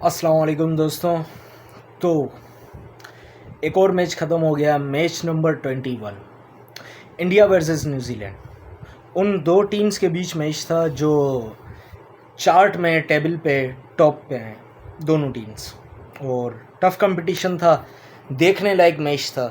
अस्सलाम वालेकुम दोस्तों। तो एक और मैच ख़त्म हो गया, match number 21, India versus New Zealand. उन दो टीम्स के बीच मैच था जो चार्ट में टेबल पे टॉप पे हैं दोनों टीम्स, और टफ कंपटीशन था, देखने लायक मैच था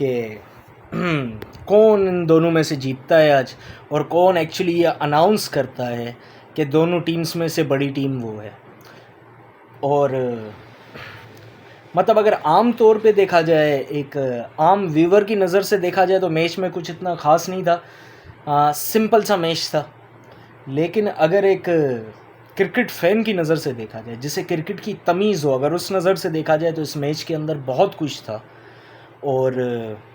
कि कौन इन दोनों में से जीतता है आज, और कौन एक्चुअली ये अनाउंस करता है कि दोनों टीम्स में से बड़ी टीम वो है। और मतलब अगर आम तौर पे देखा जाए, एक आम व्यूवर की नज़र से देखा जाए तो मैच में कुछ इतना ख़ास नहीं था, सिंपल सा मैच था। लेकिन अगर एक क्रिकेट फ़ैन की नज़र से देखा जाए, जिसे क्रिकेट की तमीज़ हो, अगर उस नज़र से देखा जाए तो इस मैच के अंदर बहुत कुछ था और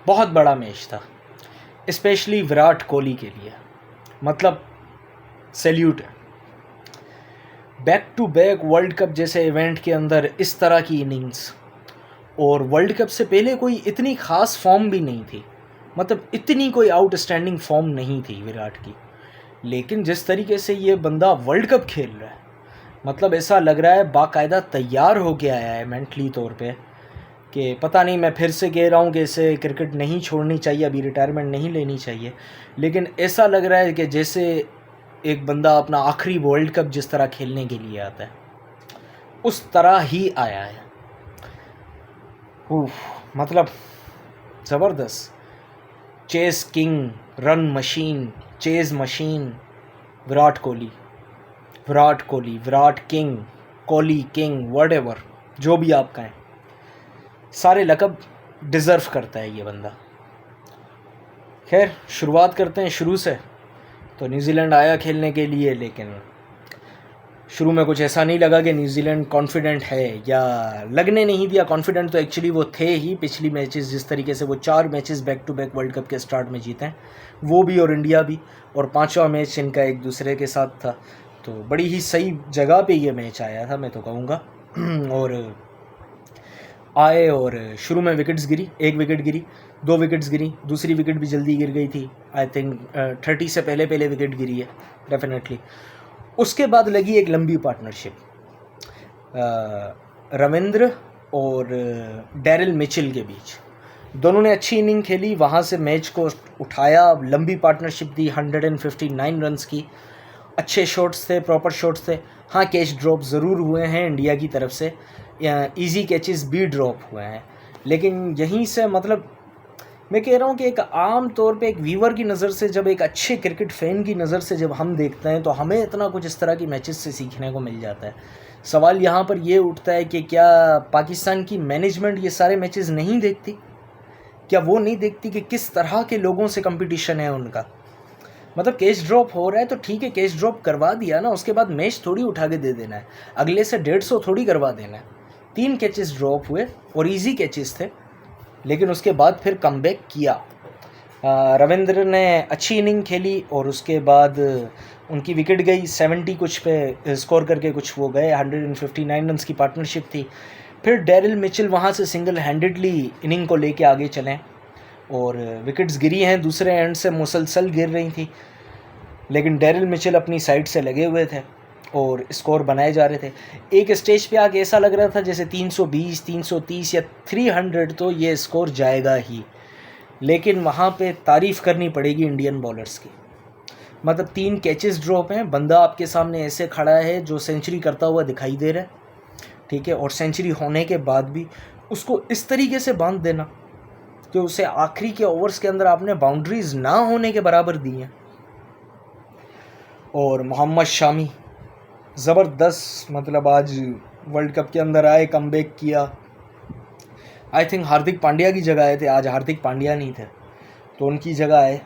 बहुत बड़ा मैच था, स्पेशली विराट कोहली के लिए। मतलब सैल्यूट है। Back to back world cup जैसे इवेंट के अंदर इस तरह की इनिंग्स, और वर्ल्ड कप से पहले कोई इतनी ख़ास फॉर्म भी नहीं थी, मतलब इतनी कोई आउटस्टैंडिंग फॉर्म नहीं थी विराट की। लेकिन जिस तरीके से ये बंदा वर्ल्ड कप खेल रहा है, मतलब ऐसा लग रहा है बाकायदा तैयार हो के आया है मेंटली तौर पे, कि पता नहीं, मैं फिर से कह रहा हूँ कि इसे क्रिकेट नहीं छोड़नी चाहिए, अभी रिटायरमेंट नहीं लेनी चाहिए, लेकिन ऐसा लग रहा है कि जैसे एक बंदा अपना आखिरी वर्ल्ड कप जिस तरह खेलने के लिए आता है उस तरह ही आया है। मतलब ज़बरदस्त। Chase king, run machine, chase machine, Virat Kohli, Virat Kohli, Virat king, Kohli king, whatever जो भी आप कहें, सारे लक़ब डिज़र्व करता है ये बंदा। खैर, शुरुआत करते हैं शुरू से। तो न्यूजीलैंड आया खेलने के लिए, लेकिन शुरू में कुछ ऐसा नहीं लगा कि न्यूजीलैंड कॉन्फिडेंट है, या लगने नहीं दिया। कॉन्फिडेंट तो एक्चुअली वो थे ही। पिछली मैचेस जिस तरीके से वो 4 matches back to back world cup के स्टार्ट में जीते हैं, वो भी और इंडिया भी, और 5वां मैच इनका एक दूसरे के साथ था। तो बड़ी ही सही जगह पे ये मैच आया था, मैं तो कहूँगा। और आए और शुरू में विकेट्स गिरी, 1 विकेट गिरी, 2 विकेट्स गिरी, दूसरी विकेट भी जल्दी गिर गई थी। आई थिंक 30 से पहले विकेट गिरी है डेफिनेटली। उसके बाद लगी एक लंबी पार्टनरशिप, रविंद्र और डैरिल मिचेल के बीच। दोनों ने अच्छी इनिंग खेली, वहाँ से मैच को उठाया, लंबी पार्टनरशिप दी, 159 रन्स की। अच्छे शॉट्स थे, प्रॉपर शॉट्स थे। हाँ, कैच ड्रॉप ज़रूर हुए हैं इंडिया की तरफ से, इजी कैचेस भी ड्रॉप हुए हैं। लेकिन यहीं से मतलब मैं कह रहा हूँ कि एक आम तौर पे एक व्यूवर की नज़र से, जब एक अच्छे क्रिकेट फ़ैन की नज़र से जब हम देखते हैं, तो हमें इतना कुछ इस तरह की मैचेस से सीखने को मिल जाता है। सवाल यहाँ पर ये उठता है कि क्या पाकिस्तान की मैनेजमेंट ये सारे मैचेस नहीं देखती? क्या वो नहीं देखती कि किस तरह के लोगों से कंपटीशन है उनका? मतलब कैच ड्रॉप हो रहा है तो ठीक है, कैच ड्रॉप करवा दिया ना, उसके बाद मैच थोड़ी उठा के दे देना है, अगले से 150 थोड़ी करवा देना है। 3 कैचेस ड्रॉप हुए और ईजी कैचेस थे, लेकिन उसके बाद फिर कमबैक किया। रविंद्र ने अच्छी इनिंग खेली और उसके बाद उनकी विकेट गई, 70 कुछ पे स्कोर करके कुछ वो गए, 159 रन्स की पार्टनरशिप थी। फिर डैरिल मिचेल वहाँ से सिंगल हैंडेडली इनिंग को लेके आगे चलें, और विकेट्स गिरी हैं दूसरे एंड से, मुसलसल गिर रही थी, लेकिन डैरिल मिचेल अपनी साइड से लगे हुए थे और स्कोर बनाए जा रहे थे। एक स्टेज पे आके ऐसा लग रहा था जैसे 320, 330 या 300 तो ये स्कोर जाएगा ही, लेकिन वहाँ पे तारीफ़ करनी पड़ेगी इंडियन बॉलर्स की। मतलब 3 कैचेस ड्रॉप हैं, बंदा आपके सामने ऐसे खड़ा है जो सेंचुरी करता हुआ दिखाई दे रहा है, ठीक है, और सेंचुरी होने के बाद भी उसको इस तरीके से बांध देना कि उसे आखिरी के ओवर्स के अंदर आपने बाउंड्रीज ना होने के बराबर दी हैं। और मोहम्मद शामी ज़बरदस्त, मतलब आज वर्ल्ड कप के अंदर आए, कमबैक किया। आई थिंक हार्दिक पांड्या की जगह आए थे, आज हार्दिक पांड्या नहीं थे तो उनकी जगह आए,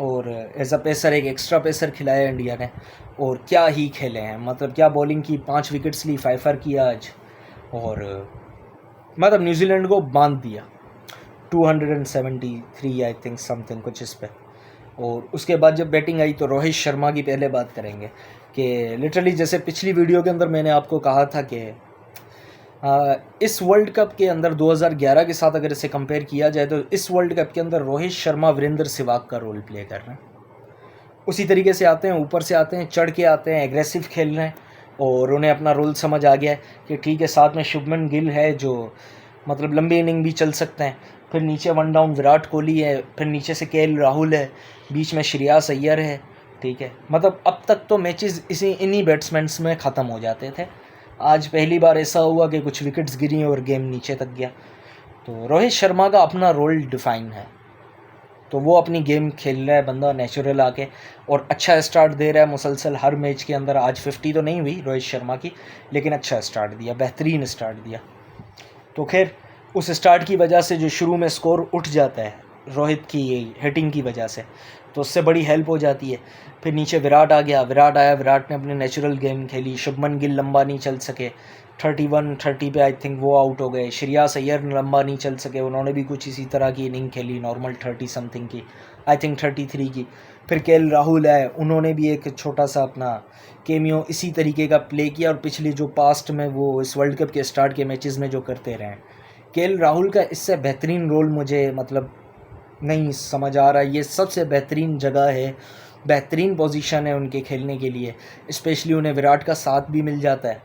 और एज अ पेसर एक एक्स्ट्रा पेसर खिलाया इंडिया ने, और क्या ही खेले हैं। मतलब क्या बॉलिंग की, 5 विकेट्स ली, 5 किया आज, और मतलब न्यूजीलैंड को बांध दिया। 273 आई थिंक समथिंग कुछ इस पे। और उसके बाद जब बैटिंग आई तो रोहित शर्मा की पहले बात करेंगे कि लिटरली जैसे पिछली वीडियो के अंदर मैंने आपको कहा था कि इस वर्ल्ड कप के अंदर 2011 के साथ अगर इसे कंपेयर किया जाए तो इस वर्ल्ड कप के अंदर रोहित शर्मा वीरेंद्र सहवाग का रोल प्ले कर रहे हैं। उसी तरीके से आते हैं, ऊपर से आते हैं, चढ़ के आते हैं, एग्रेसिव खेल रहे हैं, और उन्हें अपना रोल समझ आ गया है कि ठीक है, साथ में शुभमन गिल है जो मतलब लंबी इनिंग भी चल सकते हैं। फिर नीचे वन डाउन विराट कोहली है, फिर नीचे से केएल राहुल है, बीच में श्रेयस अय्यर है। ठीक है, मतलब अब तक तो मैचेस इन्हीं बैट्समैन में ख़त्म हो जाते थे। आज पहली बार ऐसा हुआ कि कुछ विकेट्स गिरी और गेम नीचे तक गया। तो रोहित शर्मा का अपना रोल डिफाइन है, तो वो अपनी गेम खेल रहा है बंदा नेचुरल आके, और अच्छा स्टार्ट दे रहा है मुसलसल हर मैच के अंदर। आज 50 तो नहीं हुई रोहित शर्मा की, लेकिन अच्छा स्टार्ट दिया, बेहतरीन स्टार्ट दिया। तो खैर उस स्टार्ट की वजह से जो शुरू में स्कोर उठ जाता है रोहित की हिटिंग की वजह से, तो उससे बड़ी हेल्प हो जाती है। फिर नीचे विराट आ गया, विराट आया, विराट ने अपनी नेचुरल गेम खेली। शुभमन गिल लंबा नहीं चल सके, 31-30 पे आई थिंक वो आउट हो गए। श्रेयस अय्यर लंबा नहीं चल सके, उन्होंने भी कुछ इसी तरह की इनिंग खेली, नॉर्मल 30 समथिंग की, आई थिंक 33 की। फिर केएल राहुल है, उन्होंने भी एक छोटा सा अपना केमियो इसी तरीके का प्ले किया, और पिछले जो पास्ट में वो इस वर्ल्ड कप के स्टार्ट के मैचेस में जो करते रहे हैं। केएल राहुल का इससे बेहतरीन रोल मुझे मतलब नहीं समझ आ रहा। ये सबसे बेहतरीन जगह है, बेहतरीन पोजीशन है उनके खेलने के लिए, स्पेशली उन्हें विराट का साथ भी मिल जाता है।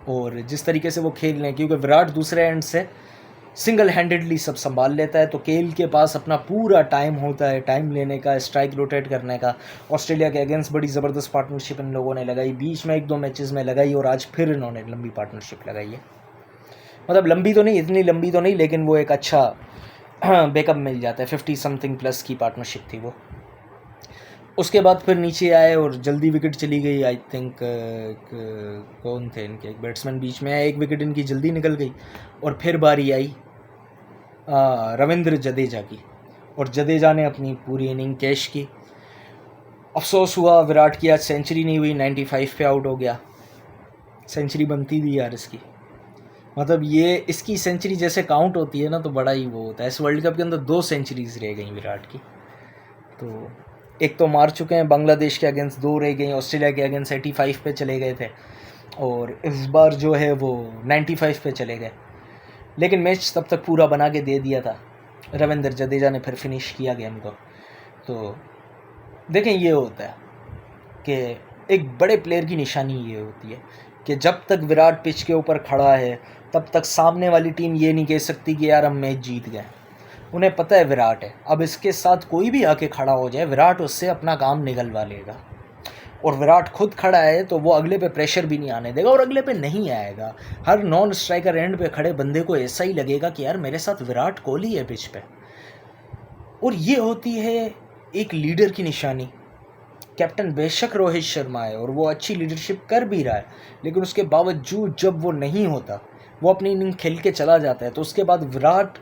और जिस तरीके से वो खेल रहे हैं, क्योंकि विराट दूसरे एंड से सिंगल हैंडेडली सब संभाल लेता है, तो केएल के पास अपना पूरा टाइम होता है, टाइम लेने का, स्ट्राइक रोटेट करने का। ऑस्ट्रेलिया के अगेंस्ट बड़ी ज़बरदस्त पार्टनरशिप इन लोगों ने लगाई, बीच में 1-2 मैचेस में लगाई, और आज फिर इन्होंने लंबी पार्टनरशिप लगाई है। मतलब लंबी तो नहीं, इतनी लंबी तो नहीं, लेकिन वो एक अच्छा बैकअप मिल जाता है। 50 समथिंग प्लस की पार्टनरशिप थी वो। उसके बाद फिर नीचे आए और जल्दी विकेट चली गई। आई थिंक कौन थे इनके, एक बैट्समैन बीच में आया, एक विकेट इनकी जल्दी निकल गई। और फिर बारी आई रविंद्र जडेजा की, और जडेजा ने अपनी पूरी इनिंग कैश की। अफसोस हुआ विराट की आज सेंचुरी नहीं हुई, 95 पे आउट हो गया। सेंचुरी बनती थी यार इसकी, मतलब ये इसकी सेंचुरी जैसे काउंट होती है ना, तो बड़ा ही वो होता है। इस वर्ल्ड कप के अंदर 2 सेंचुरीज रह गई विराट की। तो एक तो मार चुके हैं बांग्लादेश के अगेंस्ट, 2 रह गई, ऑस्ट्रेलिया के अगेंस्ट 85 पे चले गए थे, और इस बार जो है वो 95 पे चले गए। लेकिन मैच तब तक पूरा बना के दे दिया था, रविंद्र जडेजा ने फिर फिनिश किया गेम को। तो देखें, ये होता है कि एक बड़े प्लेयर की निशानी ये होती है कि जब तक विराट पिच के ऊपर खड़ा है, तब तक सामने वाली टीम ये नहीं कह सकती कि यार हम मैच जीत गए। उन्हें पता है विराट है, अब इसके साथ कोई भी आके खड़ा हो जाए, विराट उससे अपना काम निकलवा लेगा। और विराट खुद खड़ा है तो वो अगले पे प्रेशर भी नहीं आने देगा, और अगले पे नहीं आएगा। हर नॉन स्ट्राइकर एंड पे खड़े बंदे को ऐसा ही लगेगा कि यार मेरे साथ विराट कोहली है पिच पे। और ये होती है एक लीडर की निशानी। कैप्टन बेशक रोहित शर्मा है और वो अच्छी लीडरशिप कर भी रहा है, लेकिन उसके बावजूद जब वो नहीं होता, वो अपनी इनिंग खेल के चला जाता है, तो उसके बाद विराट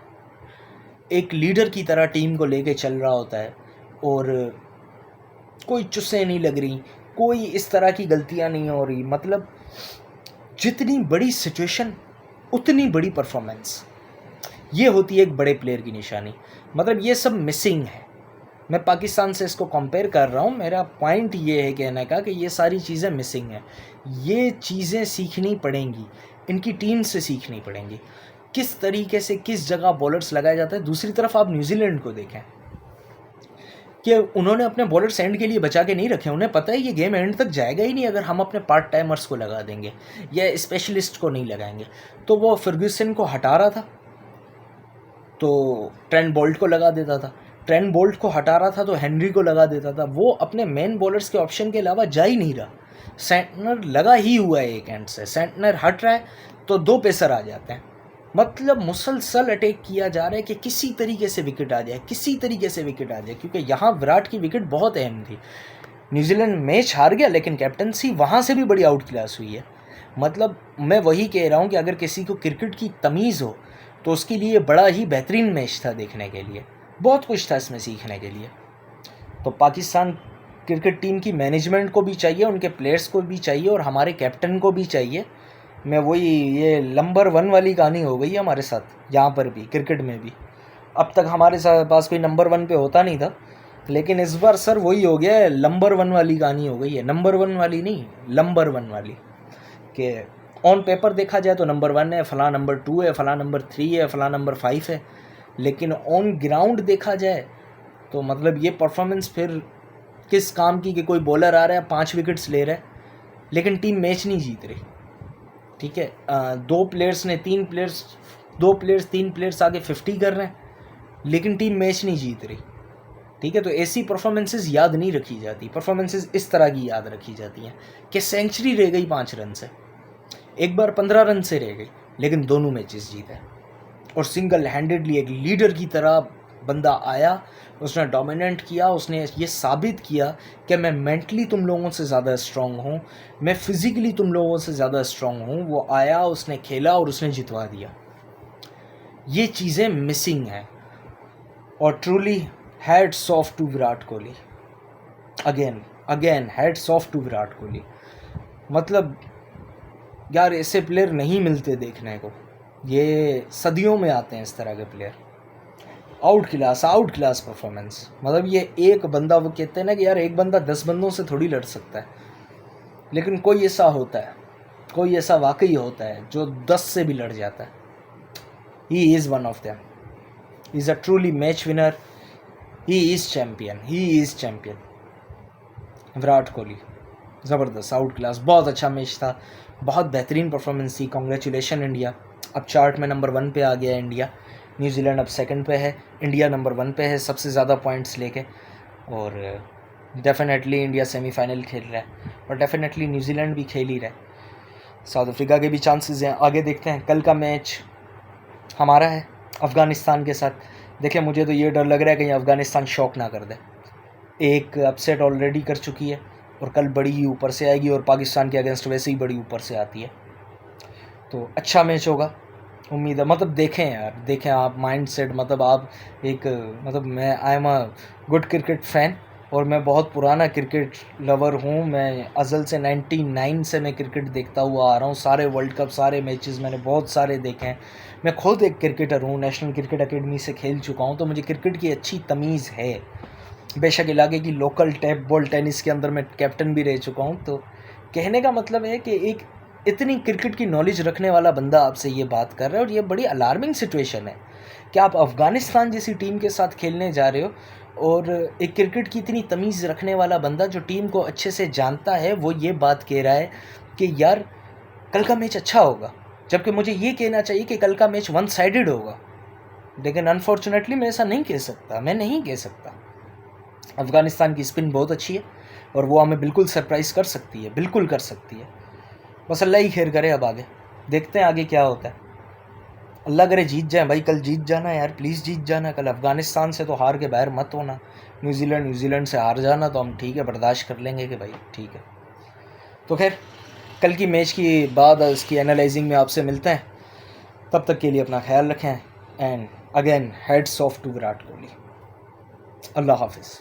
एक लीडर की तरह टीम को लेके चल रहा होता है। और कोई चुस्सें नहीं लग रही, कोई इस तरह की गलतियां नहीं हो रही। मतलब जितनी बड़ी सिचुएशन उतनी बड़ी परफॉर्मेंस, ये होती है एक बड़े प्लेयर की निशानी। मतलब ये सब मिसिंग है। मैं पाकिस्तान से इसको कंपेयर कर रहा हूँ। मेरा पॉइंट ये है कहने का कि ये सारी चीज़ें मिसिंग हैं। ये चीज़ें सीखनी पड़ेंगी, इनकी टीम से सीखनी पड़ेंगी, किस तरीके से किस जगह बॉलर्स लगाया जाता है। दूसरी तरफ आप न्यूजीलैंड को देखें कि उन्होंने अपने बॉलर्स एंड के लिए बचा के नहीं रखे। उन्हें पता है ये गेम एंड तक जाएगा ही नहीं अगर हम अपने पार्ट टाइमर्स को लगा देंगे या स्पेशलिस्ट को नहीं लगाएंगे। तो वो फर्ग्यूसन को हटा रहा था तो ट्रेंट बोल्ट को लगा देता था, ट्रेंट बोल्ट को हटा रहा था तो हेनरी को लगा देता था। वो अपने मेन बॉलर्स के ऑप्शन के अलावा जा ही नहीं रहा। सेंटनर लगा ही हुआ है एक एंड से, सेंटनर हट रहा है तो 2 पेसर आ जाते हैं। मतलब मुसलसल अटैक किया जा रहा है कि किसी तरीके से विकेट आ जाए, किसी तरीके से विकेट आ जाए, क्योंकि यहाँ विराट की विकेट बहुत अहम थी। न्यूजीलैंड मैच हार गया, लेकिन कैप्टनसी वहाँ से भी बड़ी आउट क्लास हुई है। मतलब मैं वही कह रहा हूँ कि अगर किसी को क्रिकेट की तमीज़ हो तो उसके लिए बड़ा ही बेहतरीन मैच था देखने के लिए, बहुत कुछ था इसमें सीखने के लिए। तो पाकिस्तान क्रिकेट टीम की मैनेजमेंट को भी चाहिए, उनके प्लेयर्स को भी चाहिए, और हमारे कैप्टन को भी चाहिए। मैं वही, ये नंबर 1 वाली कहानी हो गई है हमारे साथ यहाँ पर भी, क्रिकेट में भी। अब तक हमारे पास कोई नंबर 1 पे होता नहीं था, लेकिन इस बार सर वही हो गया है, नंबर 1 वाली कहानी हो गई है। नंबर 1 वाली नहीं, नंबर 1 वाली, कि ऑन पेपर देखा जाए तो नंबर 1 है, फलां नंबर 2 है, फलां नंबर 3 है, फलां नंबर 5 है, लेकिन ऑन ग्राउंड देखा जाए तो मतलब ये परफॉर्मेंस फिर किस काम की कि कोई बॉलर आ रहा है 5 विकेट्स ले रहा है, लेकिन टीम मैच नहीं जीत रही, ठीक है। 2 प्लेयर्स 3 प्लेयर्स आगे 50 कर रहे हैं, लेकिन टीम मैच नहीं जीत रही, ठीक है। तो ऐसी परफॉर्मेंसेस याद नहीं रखी जाती, परफॉर्मेंसेस इस तरह की याद रखी जाती हैं कि सेंचुरी रह गई 5 रन से, एक बार 15 रन से रह गई, लेकिन दोनों मैचेस जीते और सिंगल हैंडेडली एक लीडर की तरह बंदा आया, उसने डोमिनेट किया, उसने ये साबित किया कि मैं मेंटली तुम लोगों से ज़्यादा स्ट्रॉन्ग हूँ, मैं फिज़िकली तुम लोगों से ज़्यादा स्ट्रॉन्ग हूँ। वो आया, उसने खेला और उसने जितवा दिया। ये चीज़ें मिसिंग हैं और truly hats off to Virat Kohli. Again hats off to Virat Kohli. मतलब यार ऐसे प्लेयर नहीं मिलते देखने को, ये सदियों में आते हैं इस तरह के प्लेयर। Out class performance. मतलब ये एक बंदा, वो कहते हैं ना कि यार एक बंदा 10 बंदों से थोड़ी लड़ सकता है, लेकिन कोई ऐसा होता है, कोई ऐसा वाकई होता है जो 10 से भी लड़ जाता है। He is one of them, he is a truly match winner, he is champion. Virat Kohli ज़बरदस्त, आउट क्लास, बहुत अच्छा मैच था, बहुत बेहतरीन परफॉर्मेंस थी। Congratulation India. अब चार्ट में नंबर 1 पे आ गया है इंडिया, न्यूजीलैंड अब 2nd पे है, इंडिया नंबर 1 पे है सबसे ज़्यादा पॉइंट्स लेके। और डेफिनेटली इंडिया सेमीफाइनल खेल रहा है और डेफिनेटली न्यूजीलैंड भी खेल ही रहा है। साउथ अफ्रीका के भी चांसेस हैं, आगे देखते हैं। कल का मैच हमारा है अफ़गानिस्तान के साथ। देखिए मुझे तो ये डर लग रहा है कहीं अफ़गानिस्तान शॉक ना कर दे। एक अपसेट ऑलरेडी कर चुकी है और कल बड़ी ही ऊपर से आएगी, और पाकिस्तान के अगेंस्ट वैसे ही बड़ी ऊपर से आती है। तो अच्छा मैच होगा, उम्मीद है। मतलब देखें आप माइंड सेट, मतलब आप एक, मतलब मैं I am a good cricket fan और मैं बहुत पुराना क्रिकेट लवर हूँ। मैं अज़ल से 99 से मैं क्रिकेट देखता हुआ आ रहा हूँ। सारे वर्ल्ड कप, सारे मैचेस मैंने बहुत सारे देखे हैं। मैं खुद एक क्रिकेटर हूँ, नेशनल क्रिकेट अकेडमी से खेल चुका हूँ, तो मुझे क्रिकेट की अच्छी तमीज़ है। बेशक इलाके की लोकल टैप बॉल टेनिस के अंदर मैं कैप्टन भी रह चुका हूँ। तो कहने का मतलब है कि एक इतनी क्रिकेट की नॉलेज रखने वाला बंदा आपसे ये बात कर रहा है, और ये बड़ी अलार्मिंग सिचुएशन है कि आप अफ़गानिस्तान जैसी टीम के साथ खेलने जा रहे हो, और एक क्रिकेट की इतनी तमीज़ रखने वाला बंदा जो टीम को अच्छे से जानता है, वो ये बात कह रहा है कि यार कल का मैच अच्छा होगा। जबकि मुझे ये कहना चाहिए कि कल का मैच 1 साइडेड होगा, लेकिन अनफॉर्चुनेटली मैं ऐसा नहीं कह सकता। अफ़गानिस्तान की स्पिन बहुत अच्छी है और वो हमें बिल्कुल सरप्राइज़ कर सकती है, बस अल्लाह ही खैर करे। अब आगे देखते हैं आगे क्या होता है। अल्लाह करे जीत जाए भाई, कल जीत जाना यार, प्लीज़ जीत जाना कल। अफ़गानिस्तान से तो हार के बाहर मत होना। न्यूजीलैंड से हार जाना तो हम ठीक है, बर्दाश्त कर लेंगे कि भाई ठीक है। तो खैर कल की मैच की बाद इसकी एनालाइजिंग में आपसे मिलते हैं। तब तक के लिए अपना ख्याल रखें, and again heads off to Virat Kohli. अल्लाह हाफिज़।